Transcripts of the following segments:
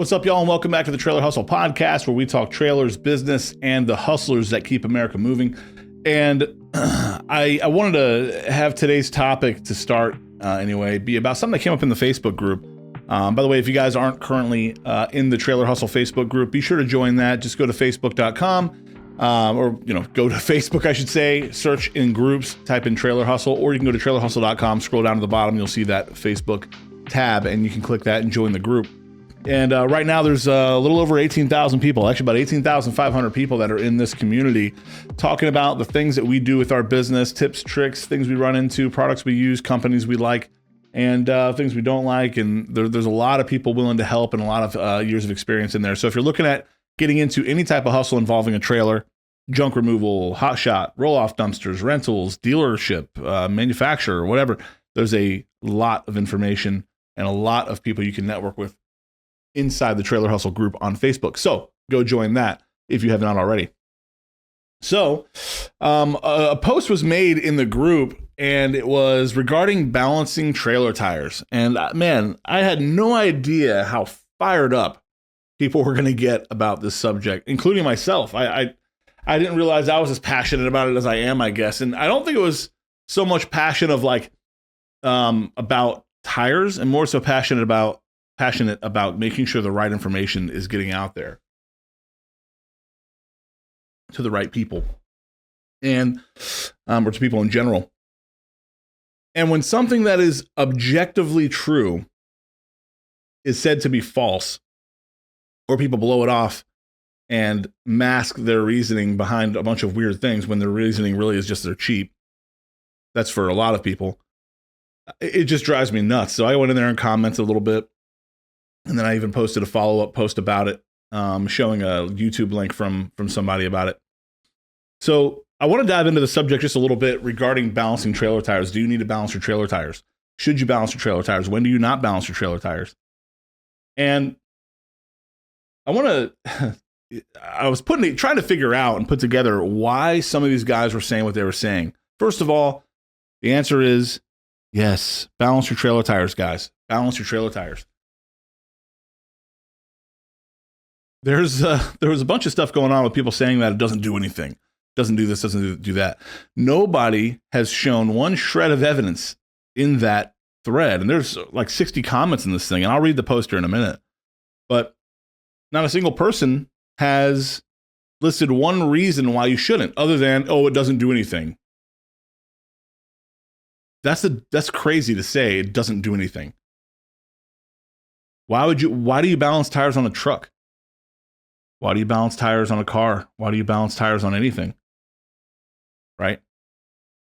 What's up, y'all, and welcome back to the Trailer Hustle Podcast, where we talk trailers, business, and the hustlers that keep America moving. And I wanted to have today's topic to start anyway be about something that came up in the Facebook group. By the way, if you guys aren't currently in the Trailer Hustle Facebook group, be sure to join that. Just go to facebook.com or go to Facebook, I should say, search in groups, type in Trailer Hustle, or you can go to trailerhustle.com, scroll down to the bottom, you'll see that Facebook tab, and you can click that and join the group. And right now there's a little over 18,000 people, actually about 18,500 people that are in this community talking about the things that we do with our business, tips, tricks, things we run into, products we use, companies we like, and things we don't like. And there's a lot of people willing to help and a lot of years of experience in there. So if you're looking at getting into any type of hustle involving a trailer, junk removal, hot shot, roll-off dumpsters, rentals, dealership, manufacturer, whatever, there's a lot of information and a lot of people you can network with inside the Trailer Hustle group on Facebook. So go join that if you have not already. So a post was made in the group, and it was regarding balancing trailer tires. And man, I had no idea how fired up people were going to get about this subject, including myself. I didn't realize I was as passionate about it as I am, I guess. And I don't think it was so much passion of about tires, and more so passionate about making sure the right information is getting out there to the right people and or to people in general. And when something that is objectively true is said to be false, or people blow it off and mask their reasoning behind a bunch of weird things when their reasoning really is just they're cheap, that's for a lot of people. It just drives me nuts. So I went in there and commented a little bit. And then I even posted a follow-up post about it, showing a YouTube link from somebody about it. So I want to dive into the subject just a little bit regarding balancing trailer tires. Do you need to balance your trailer tires? Should you balance your trailer tires? When do you not balance your trailer tires? And I was trying to figure out and put together why some of these guys were saying what they were saying. First of all, the answer is yes, balance your trailer tires, guys. Balance your trailer tires. There was a bunch of stuff going on with people saying that it doesn't do anything, doesn't do this, doesn't do that. Nobody has shown one shred of evidence in that thread. And there's like 60 comments in this thing, and I'll read the poster in a minute. But not a single person has listed one reason why you shouldn't, other than, oh, it doesn't do anything. That's crazy to say it doesn't do anything. Why do you balance tires on a truck? Why do you balance tires on a car? Why do you balance tires on anything? Right?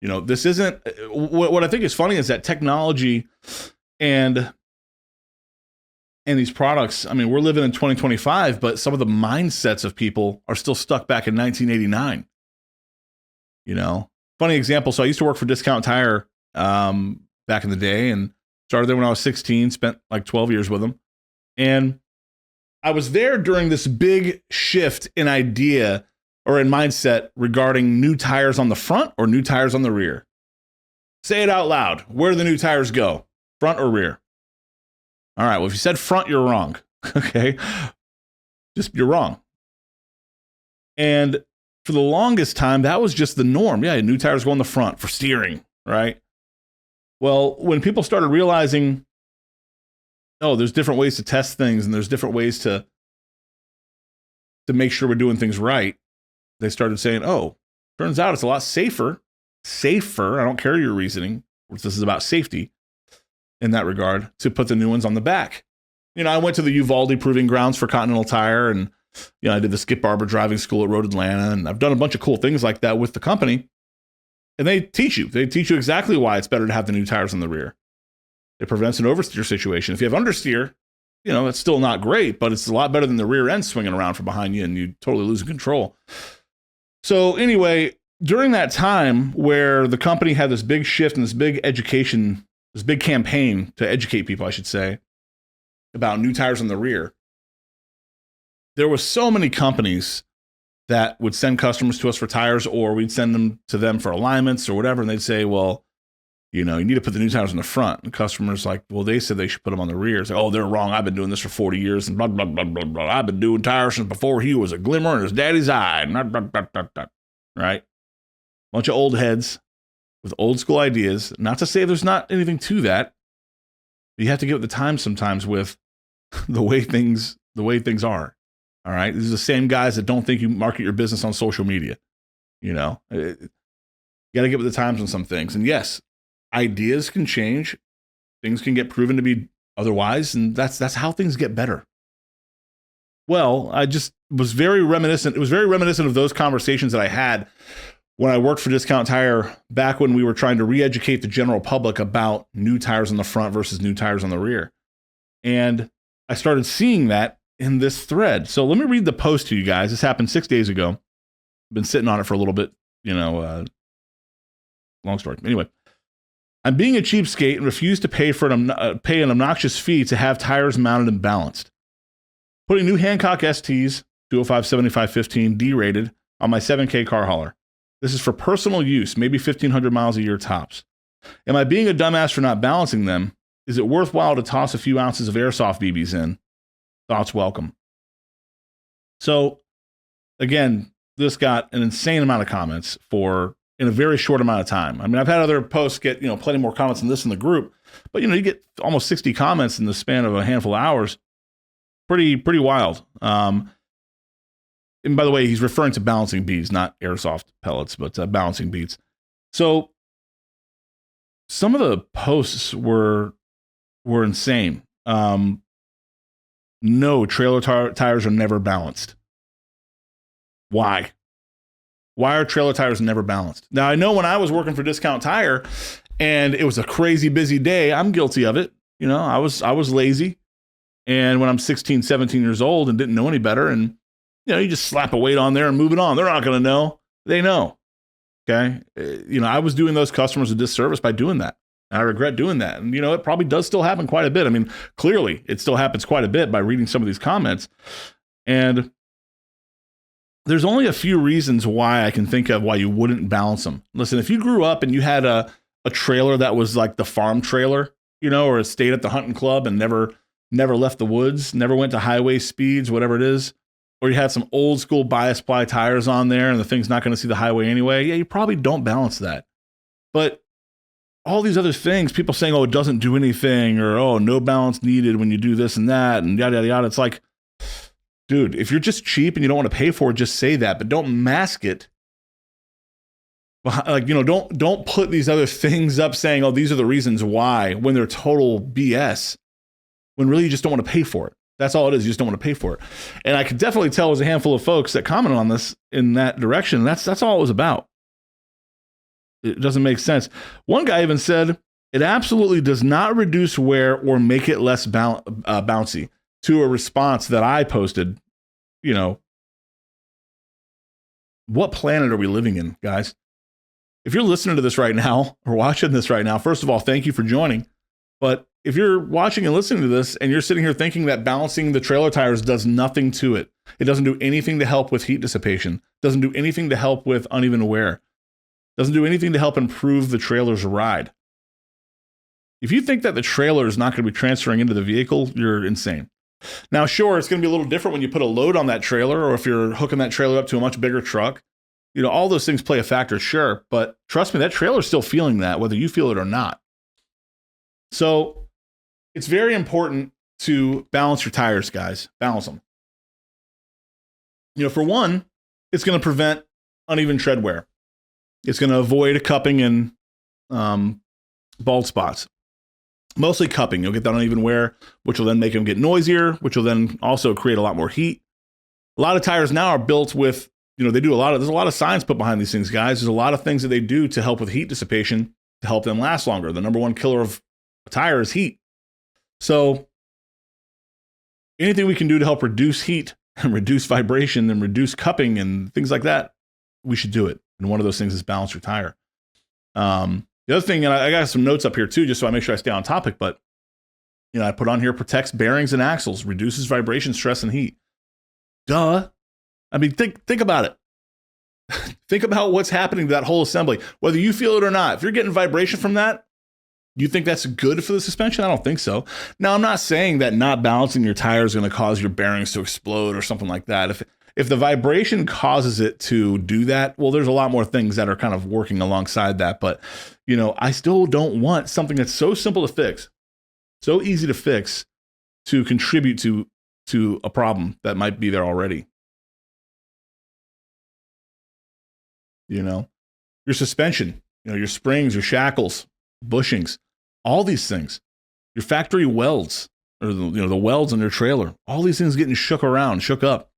This isn't what I think is funny is that technology and these products, I mean, we're living in 2025, but some of the mindsets of people are still stuck back in 1989. Funny example. So I used to work for Discount Tire back in the day, and started there when I was 16, spent like 12 years with them. And I was there during this big shift in idea or in mindset regarding new tires on the front or new tires on the rear. Say it out loud. Where do the new tires go? Front or rear? All right. Well, if you said front, you're wrong. Okay. You're wrong. And for the longest time, that was just the norm. Yeah. New tires go on the front for steering. Right. Well, when people started realizing, oh, there's different ways to test things, and there's different ways to make sure we're doing things right, they started saying, oh, turns out it's a lot safer. I don't care your reasoning. This is about safety in that regard, to put the new ones on the back. I went to the Uvalde Proving Grounds for Continental Tire, and I did the Skip Barber driving school at Road Atlanta, and I've done a bunch of cool things like that with the company. And they teach you exactly why it's better to have the new tires on the rear. It prevents an oversteer situation. If you have understeer, it's still not great, but it's a lot better than the rear end swinging around from behind you and you totally losing control. So anyway, during that time where the company had this big shift and this big education, this big campaign to educate people, I should say, about new tires on the rear, there was so many companies that would send customers to us for tires, or we'd send them to them for alignments or whatever. And they'd say, well, You need to put the new tires in the front. And customers like, well, they said they should put them on the rear. It's like, oh, they're wrong. I've been doing this for 40 years and blah, blah, blah, blah, blah. I've been doing tires since before he was a glimmer in his daddy's eye. Blah, blah, blah, blah, blah. Right? Bunch of old heads with old school ideas. Not to say there's not anything to that. But you have to get with the times sometimes with the way things are. All right. These are the same guys that don't think you market your business on social media. You got to get with the times on some things. And yes, ideas can change. Things can get proven to be otherwise. And that's how things get better. Well, I just was very reminiscent. It was very reminiscent of those conversations that I had when I worked for Discount Tire back when we were trying to re-educate the general public about new tires on the front versus new tires on the rear. And I started seeing that in this thread. So let me read the post to you guys. This happened 6 days ago. I've been sitting on it for a little bit, long story. Anyway, I'm being a cheapskate and refuse to pay pay an obnoxious fee to have tires mounted and balanced. Putting new Hancock STs, 205, 75, 15, D-rated, on my 7K car hauler. This is for personal use, maybe 1,500 miles a year tops. Am I being a dumbass for not balancing them? Is it worthwhile to toss a few ounces of airsoft BBs in? Thoughts welcome. So, again, this got an insane amount of comments in a very short amount of time. I mean, I've had other posts get, plenty more comments than this in the group, but, you get almost 60 comments in the span of a handful of hours. Pretty wild. And by the way, he's referring to balancing beads, not airsoft pellets, but balancing beads. So some of the posts were insane. No, trailer tires are never balanced. Why? Why are trailer tires never balanced? Now, I know when I was working for Discount Tire and it was a crazy busy day, I'm guilty of it. I was lazy. And when I'm 16, 17 years old and didn't know any better, and you just slap a weight on there and move it on. They're not going to know. They know. Okay. I was doing those customers a disservice by doing that. I regret doing that. And, it probably does still happen quite a bit. I mean, clearly it still happens quite a bit by reading some of these comments. And there's only a few reasons why I can think of why you wouldn't balance them. Listen, if you grew up and you had a trailer that was like the farm trailer, or stayed at the hunting club and never left the woods, never went to highway speeds, whatever it is, or you had some old school bias ply tires on there and the thing's not going to see the highway anyway, yeah, you probably don't balance that. But all these other things, people saying, oh, it doesn't do anything, or, oh, no balance needed when you do this and that, and yada, yada, yada. It's like, dude, if you're just cheap and you don't want to pay for it, just say that, but don't mask it. Like, don't put these other things up saying, oh, these are the reasons why, when they're total BS, when really you just don't want to pay for it. That's all it is. You just don't want to pay for it. And I could definitely tell there's a handful of folks that commented on this in that direction. That's all it was about. It doesn't make sense. One guy even said, it absolutely does not reduce wear or make it less bouncy, to a response that I posted. What planet are we living in, guys? If you're listening to this right now or watching this right now, first of all, thank you for joining. But if you're watching and listening to this and you're sitting here thinking that balancing the trailer tires does nothing to it, it doesn't do anything to help with heat dissipation, doesn't do anything to help with uneven wear, doesn't do anything to help improve the trailer's ride. If you think that the trailer is not going to be transferring into the vehicle, you're insane. Now, sure, it's going to be a little different when you put a load on that trailer, or if you're hooking that trailer up to a much bigger truck. All those things play a factor, sure. But trust me, that trailer's still feeling that, whether you feel it or not. So it's very important to balance your tires, guys. Balance them. For one, it's going to prevent uneven tread wear. It's going to avoid cupping and bald spots. Mostly cupping. You'll get that uneven wear, which will then make them get noisier, which will then also create a lot more heat. A lot of tires now are built with, there's a lot of science put behind these things, guys. There's a lot of things that they do to help with heat dissipation to help them last longer. The number one killer of a tire is heat. So anything we can do to help reduce heat and reduce vibration and reduce cupping and things like that, we should do it. And one of those things is balance your tire. The other thing, and I got some notes up here too, just so I make sure I stay on topic, but I put on here, protects bearings and axles, reduces vibration, stress, and heat. Duh. I mean, think about it. Think about what's happening to that whole assembly, whether you feel it or not. If you're getting vibration from that, You think that's good for the suspension? I don't think so. Now, I'm not saying that not balancing your tire is going to cause your bearings to explode or something like that. If the vibration causes it to do that, well, there's a lot more things that are kind of working alongside that. But, I still don't want something that's so simple to fix, so easy to fix, to contribute to a problem that might be there already. Your suspension, your springs, your shackles, bushings, all these things, your factory welds, or the welds on your trailer, all these things getting shook up,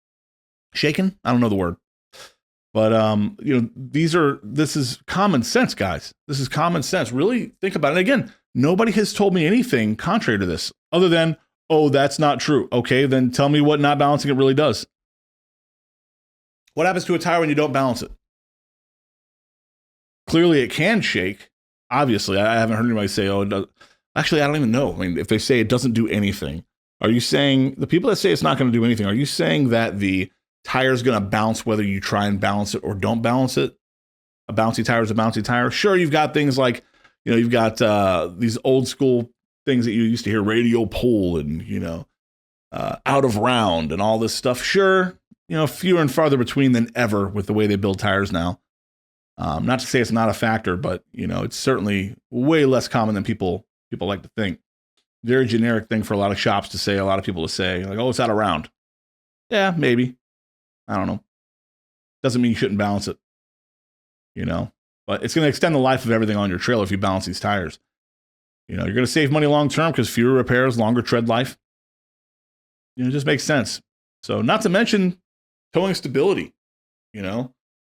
shaken. I don't know the word, but this is common sense, guys. This is common sense. Really think about it. And again, nobody has told me anything contrary to this, other than, oh, that's not true. Okay, then tell me what not balancing it really does. What happens to a tire when you don't balance it? Clearly, it can shake. Obviously, I haven't heard anybody say, oh, it does. Actually, I don't even know. I mean, if they say it doesn't do anything, are you saying, the people that say it's not going to do anything, are you saying that the tire is going to bounce whether you try and balance it or don't balance it? A bouncy tire is a bouncy tire. Sure, you've got things like, you've got these old school things that you used to hear, radial pull and, out of round and all this stuff. Sure, fewer and farther between than ever with the way they build tires now. Not to say it's not a factor, but it's certainly way less common than people like to think. Very generic thing for a lot of shops to say, a lot of people to say, like, oh, it's out of round. Yeah, maybe. I don't know. Doesn't mean you shouldn't balance it. But it's going to extend the life of everything on your trailer if you balance these tires. You're going to save money long term because fewer repairs, longer tread life. It just makes sense. So, not to mention towing stability.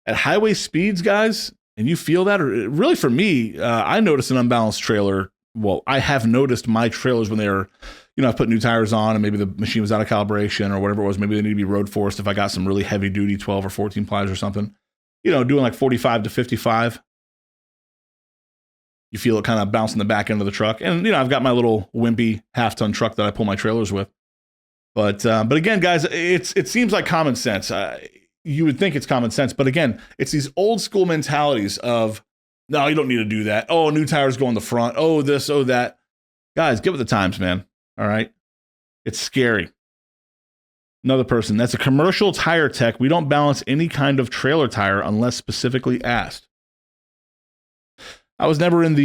At highway speeds, guys, and you feel that, or really for me, I noticed an unbalanced trailer. Well, I have noticed my trailers when they are, I put new tires on and maybe the machine was out of calibration or whatever it was. Maybe they need to be road forced if I got some really heavy duty 12 or 14 plies or something, doing like 45 to 55. You feel it kind of bouncing the back end of the truck. And, I've got my little wimpy half-ton truck that I pull my trailers with. But again, guys, it seems like common sense. You would think it's common sense, but again, it's these old school mentalities of, no, you don't need to do that. Oh, new tires go on the front. Oh, this, oh, that. Guys, get with the times, man. All right. It's scary. Another person, that's a commercial tire tech. We don't balance any kind of trailer tire unless specifically asked. I was never in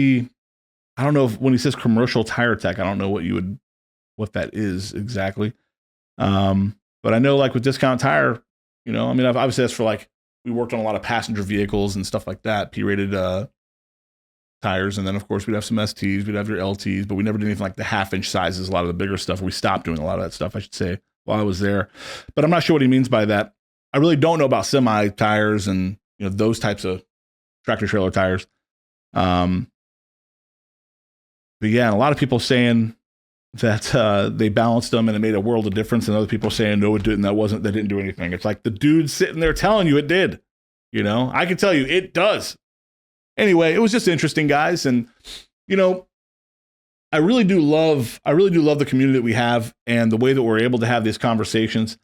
I don't know if when he says commercial tire tech, I don't know what that is exactly. But I know like with Discount Tire, obviously that's for we worked on a lot of passenger vehicles and stuff like that, P-rated tires. And then of course we'd have some STs, we'd have your LTs, but we never did anything like the 1/2-inch sizes, a lot of the bigger stuff. We stopped doing a lot of that stuff, I should say, while I was there. But I'm not sure what he means by that. I really don't know about semi tires and, those types of tractor trailer tires. But yeah, and a lot of people saying that they balanced them and it made a world of difference, and other people saying no, it didn't. That didn't do anything. It's like the dude sitting there telling you it did. I can tell you it does. Anyway, it was just interesting, guys, and I really do love the community that we have and the way that we're able to have these conversations.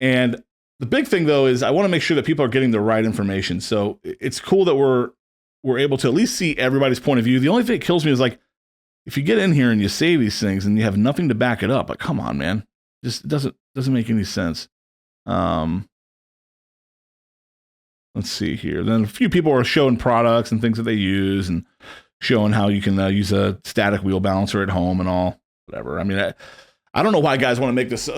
And the big thing though is I want to make sure that people are getting the right information. So it's cool that we're able to at least see everybody's point of view. The only thing that kills me is if you get in here and you say these things and you have nothing to back it up, come on, man. Just doesn't make any sense. Let's see here. Then a few people are showing products and things that they use and showing how you can use a static wheel balancer at home and all, whatever. I mean, I don't know why guys want to make this,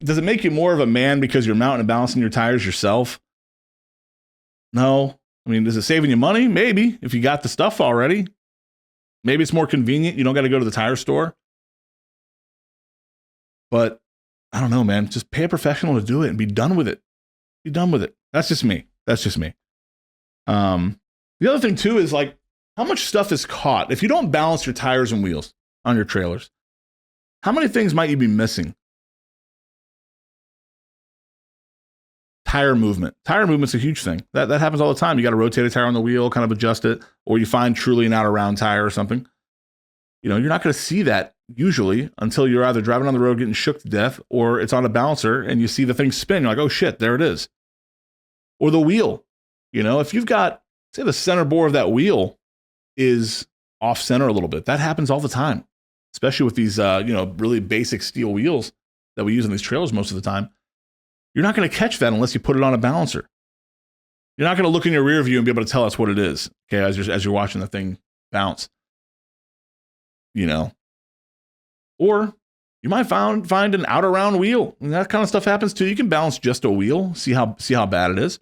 does it make you more of a man because you're mounting and balancing your tires yourself? No. I mean, is it saving you money? Maybe, if you got the stuff already. Maybe it's more convenient. You don't got to go to the tire store. But I don't know, man. Just pay a professional to do it and be done with it. Be done with it. That's just me. The other thing too is how much stuff is caught if you don't balance your tires and wheels on your trailers. How many things might you be missing? Tire movement. Tire movement's a huge thing. That happens all the time. You got to rotate a tire on the wheel, kind of adjust it, or you find truly an out of round tire or something. You're not going to see that usually until you're either driving on the road getting shook to death, or it's on a balancer and you see the thing spin. You're like, oh shit, there it is. Or the wheel. If you've got, say the center bore of that wheel is off center a little bit. That happens all the time, especially with these, really basic steel wheels that we use in these trailers most of the time. You're not going to catch that unless you put it on a balancer. You're not going to look in your rear view and be able to tell us what it is, okay, as you're watching the thing bounce. Or you might find an out around wheel. And that kind of stuff happens too. You can balance just a wheel, see how bad it is.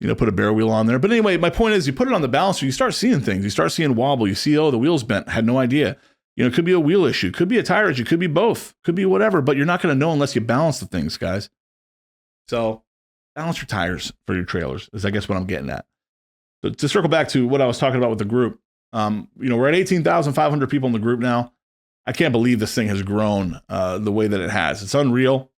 Put a bare wheel on there. But anyway, my point is, you put it on the balancer, you start seeing things. You start seeing wobble. You see, the wheel's bent. Had no idea. It could be a wheel issue. Could be a tire issue. Could be both. Could be whatever. But you're not going to know unless you balance the things, guys. So balance your tires for your trailers is, I guess, what I'm getting at. So to circle back to what I was talking about with the group, we're at 18,500 people in the group now. I can't believe this thing has grown the way that it has. It's unreal.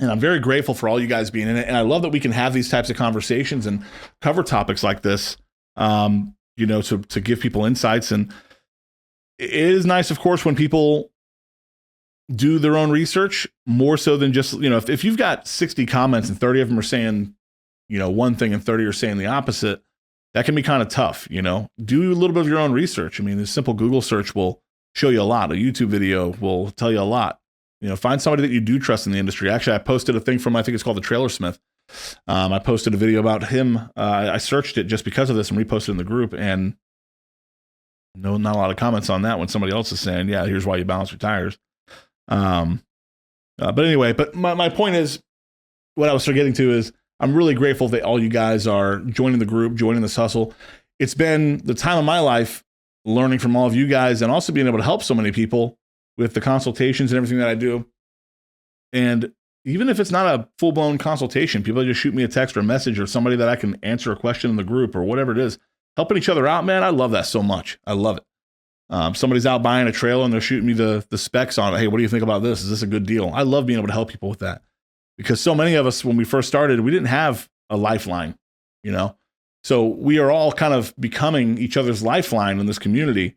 And I'm very grateful for all you guys being in it. And I love that we can have these types of conversations and cover topics like this, to give people insights. And it is nice, of course, when people do their own research more so than just, if you've got 60 comments and 30 of them are saying, one thing and 30 are saying the opposite, that can be kind of tough. Do a little bit of your own research. I mean, a simple Google search will show you a lot. A YouTube video will tell you a lot. Find somebody that you do trust in the industry. Actually, I posted a thing from, I think it's called The Trailer Smith. I posted a video about him. I searched it just because of this and reposted in the group, and not a lot of comments on that when somebody else is saying, yeah, here's why you balance your tires. But anyway, my point is, what I was getting to is, I'm really grateful that all you guys are joining the group, joining this hustle. It's been the time of my life learning from all of you guys, and also being able to help so many people with the consultations and everything that I do. And even if it's not a full-blown consultation, people just shoot me a text or a message, or somebody that I can answer a question in the group or whatever it is, helping each other out, man, I love that so much. I love it. Somebody's out buying a trailer and they're shooting me the specs on it. Hey, what do you think about this? Is this a good deal? I love being able to help people with that, because so many of us, when we first started, we didn't have a lifeline, So we are all kind of becoming each other's lifeline in this community.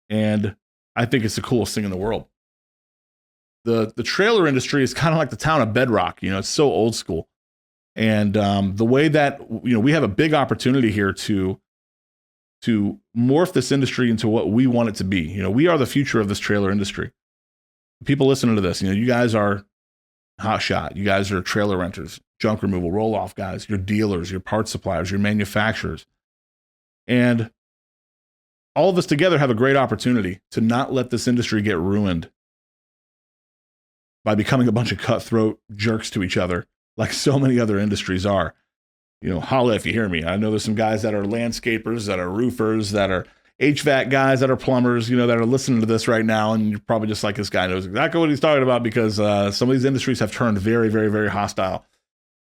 And I think it's the coolest thing in the world. The trailer industry is kind of like the town of Bedrock. It's so old school. And the way that, we have a big opportunity here to morph this industry into what we want it to be. We are the future of this trailer industry. People listening to this, you guys are hot shot. You guys are trailer renters, junk removal, roll-off guys, your dealers, your parts suppliers, your manufacturers. And all of us together have a great opportunity to not let this industry get ruined by becoming a bunch of cutthroat jerks to each other, like so many other industries are. Holla if you hear me. I know there's some guys that are landscapers, that are roofers, that are HVAC guys, that are plumbers, that are listening to this right now. And you're probably just like, this guy knows exactly what he's talking about, because some of these industries have turned very, very, very hostile.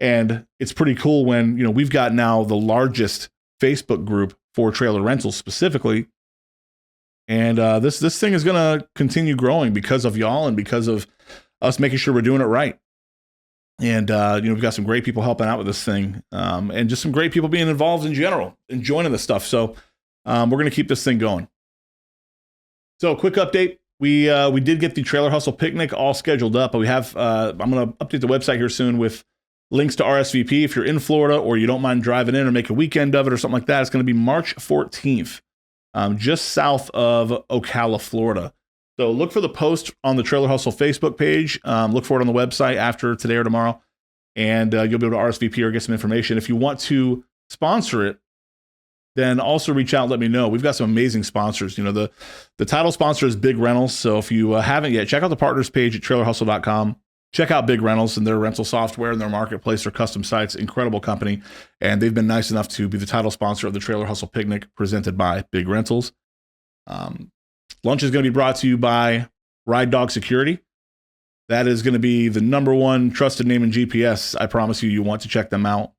And it's pretty cool when, we've got now the largest Facebook group for trailer rentals specifically. And this thing is going to continue growing because of y'all and because of us making sure we're doing it right. And, we've got some great people helping out with this thing, and just some great people being involved in general and joining the stuff. So we're going to keep this thing going. So quick update. We did get the Trailer Hustle picnic all scheduled up, but we have, I'm going to update the website here soon with links to RSVP. If you're in Florida or you don't mind driving in or make a weekend of it or something like that, it's going to be March 14th, just south of Ocala, Florida. So look for the post on the Trailer Hustle Facebook page. Look for it on the website after today or tomorrow, and you'll be able to RSVP or get some information. If you want to sponsor it, then also reach out and let me know. We've got some amazing sponsors. The title sponsor is Big Rentals. So if you haven't yet, check out the partners page at trailerhustle.com. Check out Big Rentals and their rental software and their marketplace, their custom sites. Incredible company. And they've been nice enough to be the title sponsor of the Trailer Hustle Picnic presented by Big Rentals. Lunch is going to be brought to you by Ride Dog Security. That is going to be the #1 trusted name in GPS. I promise you want to check them out.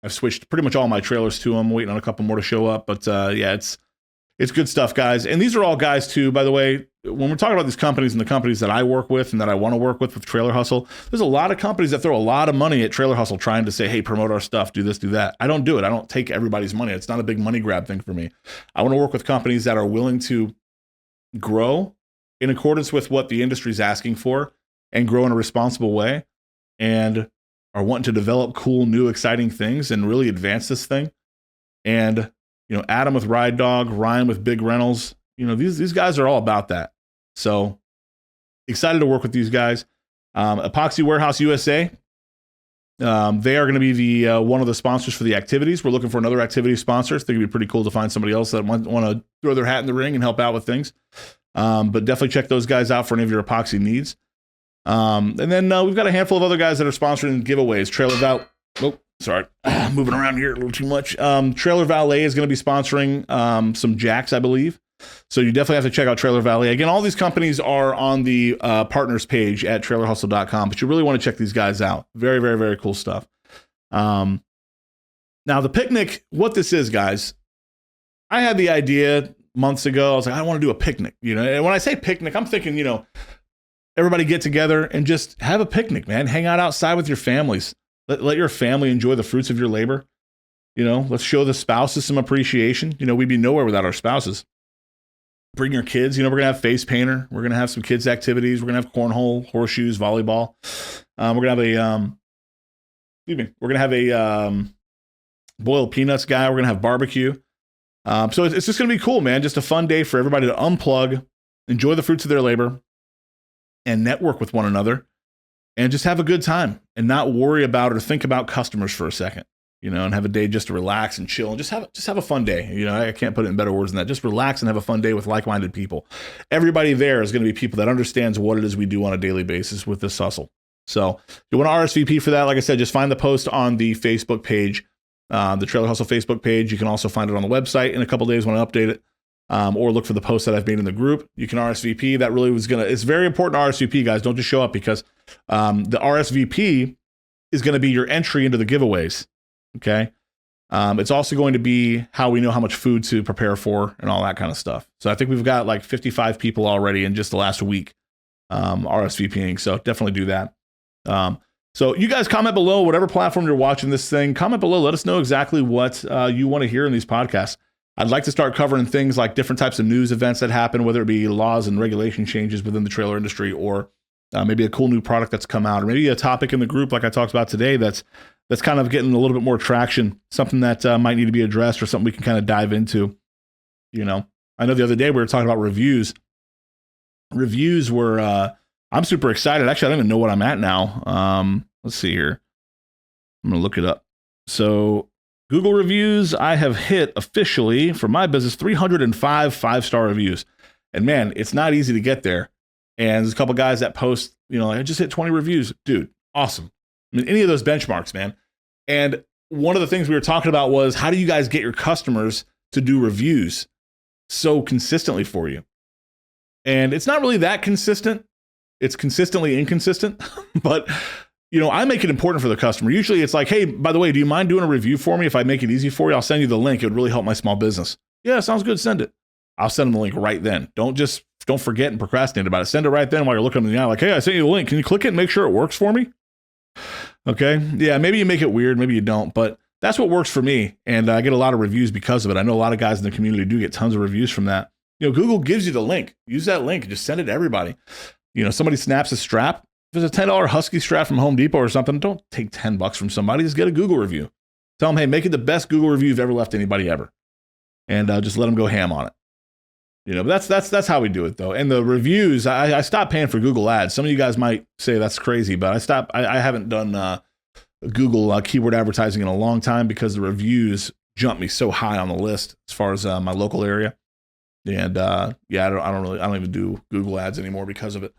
I've switched pretty much all my trailers to them, waiting on a couple more to show up. But yeah, it's good stuff, guys. And these are all guys, too, by the way. When we're talking about these companies and the companies that I work with and that I want to work with Trailer Hustle, there's a lot of companies that throw a lot of money at Trailer Hustle trying to say, hey, promote our stuff, do this, do that. I don't do it. I don't take everybody's money. It's not a big money grab thing for me. I want to work with companies that are willing to grow in accordance with what the industry is asking for and grow in a responsible way, and are wanting to develop cool, new, exciting things and really advance this thing. And Adam with Ride Dog, Ryan with Big Rentals. These guys are all about that. So excited to work with these guys. Epoxy Warehouse USA. They are going to be the one of the sponsors for the activities. We're looking for another activity sponsor. I think it'd be pretty cool to find somebody else that want to throw their hat in the ring and help out with things. But definitely check those guys out for any of your epoxy needs. And then we've got a handful of other guys that are sponsoring giveaways. Trailer Valet. Oh, sorry, moving around here a little too much. Trailer Valet is going to be sponsoring some jacks, I believe. So you definitely have to check out Trailer Valet. Again, all these companies are on the partners page at trailerhustle.com, but you really want to check these guys out. Very, very, very cool stuff. Now, the picnic, what this is, guys, I had the idea months ago. I was like, I want to do a picnic. And when I say picnic, I'm thinking, everybody get together and just have a picnic, man. Hang out outside with your families. Let your family enjoy the fruits of your labor. Let's show the spouses some appreciation. We'd be nowhere without our spouses. Bring your kids. We're going to have face painter. We're going to have some kids activities. We're going to have cornhole, horseshoes, volleyball. We're going to have a boiled peanuts guy. We're going to have barbecue. So it's just going to be cool, man. Just a fun day for everybody to unplug, enjoy the fruits of their labor, and network with one another, and just have a good time and not worry about or think about customers for a second. And have a day just to relax and chill and just have a fun day. I can't put it in better words than that. Just relax and have a fun day with like-minded people. Everybody there is going to be people that understands what it is we do on a daily basis with this hustle. So if you want to RSVP for that, like I said, just find the post on the Facebook page, the Trailer Hustle Facebook page. You can also find it on the website in a couple days when I update it, or look for the post that I've made in the group. You can RSVP. That really it's very important to RSVP, guys. Don't just show up, because the RSVP is going to be your entry into the giveaways. Okay. It's also going to be how we know how much food to prepare for and all that kind of stuff. So I think we've got like 55 people already in just the last week RSVPing. So definitely do that. So you guys comment below, whatever platform you're watching this thing, comment below. Let us know exactly what you want to hear in these podcasts. I'd like to start covering things like different types of news events that happen, whether it be laws and regulation changes within the trailer industry, or maybe a cool new product that's come out, or maybe a topic in the group like I talked about today that's kind of getting a little bit more traction, something that might need to be addressed, or something we can kind of dive into. I know the other day we were talking about reviews. Reviews were, I'm super excited. Actually, I don't even know what I'm at now. Let's see here. I'm going to look it up. So Google reviews, I have hit officially for my business 305 5-star reviews. And man, it's not easy to get there. And there's a couple guys that post, I just hit 20 reviews. Dude, awesome. Any of those benchmarks, man. And one of the things we were talking about was, how do you guys get your customers to do reviews so consistently for you? And it's not really that consistent. It's consistently inconsistent. But, I make it important for the customer. Usually it's like, hey, by the way, do you mind doing a review for me? If I make it easy for you, I'll send you the link. It would really help my small business. Yeah, sounds good. Send it. I'll send them the link right then. Don't forget and procrastinate about it. Send it right then while you're looking in the eye. Like, hey, I sent you the link. Can you click it and make sure it works for me? Okay. Yeah, maybe you make it weird, maybe you don't, but that's what works for me. And I get a lot of reviews because of it. I know a lot of guys in the community do get tons of reviews from that. Google gives you the link. Use that link and just send it to everybody. Somebody snaps a strap. If it's a $10 Husky strap from Home Depot or something, don't take $10 from somebody. Just get a Google review. Tell them, hey, make it the best Google review you've ever left anybody ever. And just let them go ham on it. But that's how we do it, though. And the reviews, I stopped paying for Google ads. Some of you guys might say that's crazy, but I haven't done Google keyword advertising in a long time, because the reviews jump me so high on the list as far as my local area. And I don't even do Google ads anymore because of it.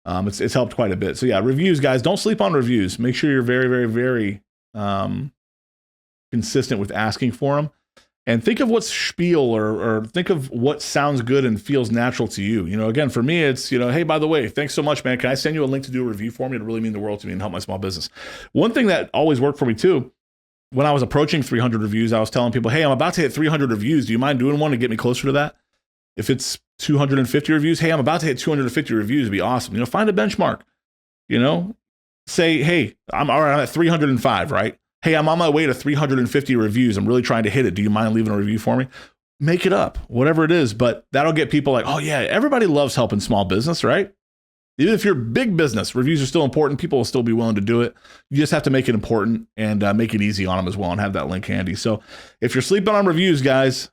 It's helped quite a bit. So yeah, reviews, guys, don't sleep on reviews. Make sure you're very, very, very consistent with asking for them. And think of what's spiel, or think of what sounds good and feels natural to you. Again, for me, it's, hey, by the way, thanks so much, man. Can I send you a link to do a review for me? It'd really mean the world to me and help my small business. One thing that always worked for me too, when I was approaching 300 reviews, I was telling people, hey, I'm about to hit 300 reviews. Do you mind doing one to get me closer to that? If it's 250 reviews, hey, I'm about to hit 250 reviews. It'd be awesome. Find a benchmark, say, hey, I'm at 305, right? Hey, I'm on my way to 350 reviews. I'm really trying to hit it. Do you mind leaving a review for me? Make it up, whatever it is. But that'll get people like, oh yeah, everybody loves helping small business, right? Even if you're big business, reviews are still important. People will still be willing to do it. You just have to make it important and make it easy on them as well, and have that link handy. So if you're sleeping on reviews, guys,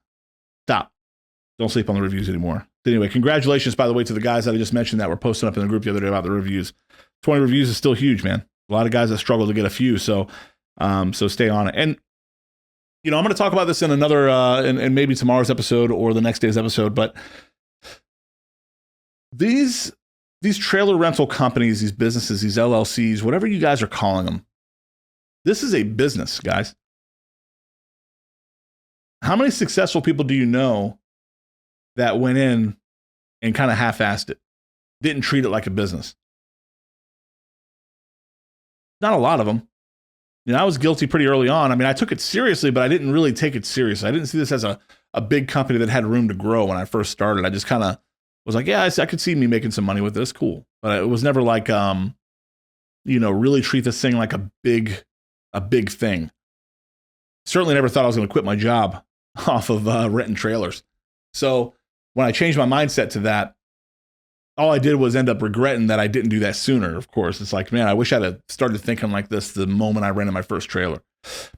Don't sleep on the reviews anymore. Anyway, congratulations, by the way, to the guys that I just mentioned that were posting up in the group the other day about the reviews. 20 reviews is still huge, man. A lot of guys that struggle to get a few. So stay on it. And, I'm going to talk about this in another, and maybe tomorrow's episode or the next day's episode, but these trailer rental companies, these businesses, these LLCs, whatever you guys are calling them, this is a business, guys. How many successful people do you know that went in and kind of half-assed it, didn't treat it like a business? Not a lot of them. I was guilty pretty early on. I mean, I took it seriously, but I didn't really take it seriously. I didn't see this as a big company that had room to grow when I first started. I just kind of was like, yeah, I could see me making some money with this. Cool. But it was never like, really treat this thing like a big thing. Certainly never thought I was going to quit my job off of renting trailers. So when I changed my mindset to that, all I did was end up regretting that I didn't do that sooner. Of course, it's like, man, I wish I'd have started thinking like this the moment I rented my first trailer,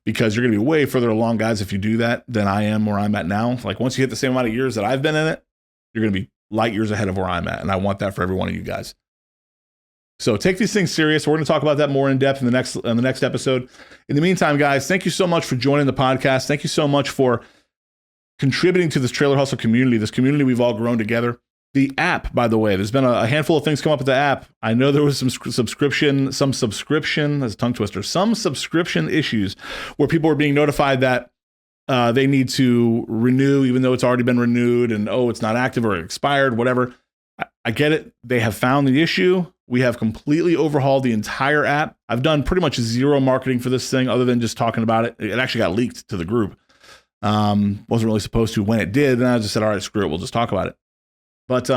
because you're going to be way further along, guys, if you do that than I am where I'm at now. Like once you hit the same amount of years that I've been in it, you're going to be light years ahead of where I'm at. And I want that for every one of you guys. So take these things serious. We're going to talk about that more in depth in the next episode. In the meantime, guys, thank you so much for joining the podcast. Thank you so much for contributing to this Trailer Hustle community, this community we've all grown together. The app, by the way, there's been a handful of things come up with the app. I know there was some subscription, that's a tongue twister, some subscription issues where people were being notified that they need to renew, even though it's already been renewed, and it's not active or expired, whatever. I get it. They have found the issue. We have completely overhauled the entire app. I've done pretty much zero marketing for this thing other than just talking about it. It actually got leaked to the group. Wasn't really supposed to when it did. And I just said, all right, screw it. We'll just talk about it. But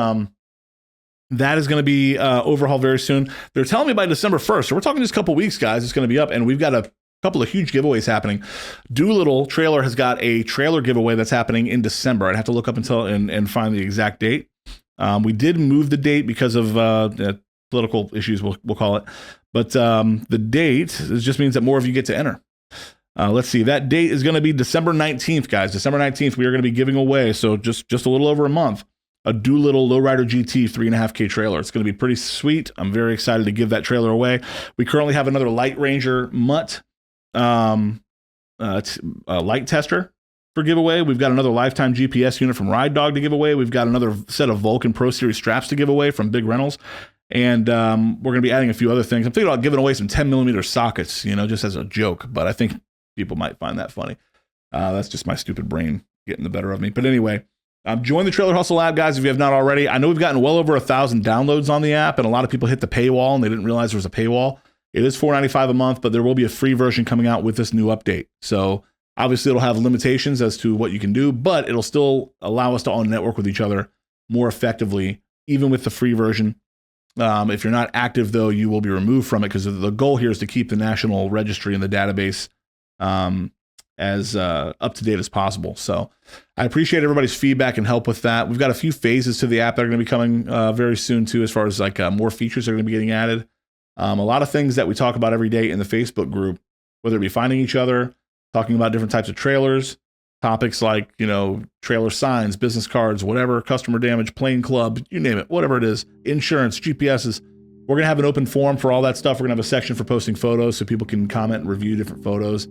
that is going to be overhauled very soon. They're telling me by December 1st. So we're talking just a couple weeks, guys. It's going to be up. And we've got a couple of huge giveaways happening. Doolittle Trailer has got a trailer giveaway that's happening in December. I'd have to look up and find the exact date. We did move the date because of political issues, we'll call it. But the date just means that more of you get to enter. Let's see. That date is going to be December 19th, guys. December 19th, we are going to be giving away, so just a little over a month, a Doolittle Lowrider GT 3.5K trailer. It's going to be pretty sweet. I'm very excited to give that trailer away. We currently have another Light Ranger Mutt light tester for giveaway. We've got another lifetime GPS unit from Ride Dog to give away. We've got another set of Vulcan Pro Series straps to give away from Big Rentals. And we're going to be adding a few other things. I'm thinking about giving away some 10mm sockets, just as a joke, but I think people might find that funny. That's just my stupid brain getting the better of me. But anyway, join the Trailer Hustle app, guys, if you have not already. I know we've gotten well over 1,000 downloads on the app, and a lot of people hit the paywall and they didn't realize there was a paywall. It is $4.95 a month, but there will be a free version coming out with this new update. So obviously it'll have limitations as to what you can do, but it'll still allow us to all network with each other more effectively, even with the free version. If you're not active, though, you will be removed from it, because the goal here is to keep the national registry and the database as up to date as possible. So I appreciate everybody's feedback and help with that. We've got a few phases to the app that are going to be coming very soon too, as far as like more features are going to be getting added. A lot of things that we talk about every day in the Facebook group, whether it be finding each other, talking about different types of trailers, topics like, trailer signs, business cards, whatever, customer damage, plane club, you name it, whatever it is, insurance, GPSs. We're going to have an open forum for all that stuff. We're going to have a section for posting photos so people can comment and review different photos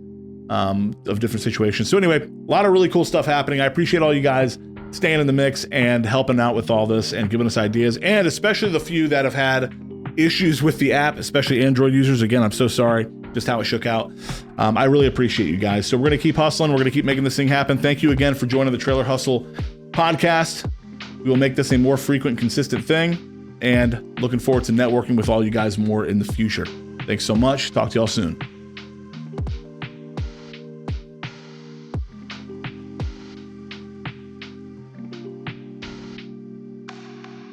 of different situations. So anyway, a lot of really cool stuff happening. I appreciate all you guys staying in the mix and helping out with all this and giving us ideas, and especially the few that have had issues with the app, especially Android users. Again, I'm so sorry just how it shook out. I really appreciate you guys. So we're going to keep hustling. We're going to keep making this thing happen. Thank you again for joining the Trailer Hustle podcast. We will make this a more frequent, consistent thing, and looking forward to networking with all you guys more in the future. Thanks so much. Talk to y'all soon.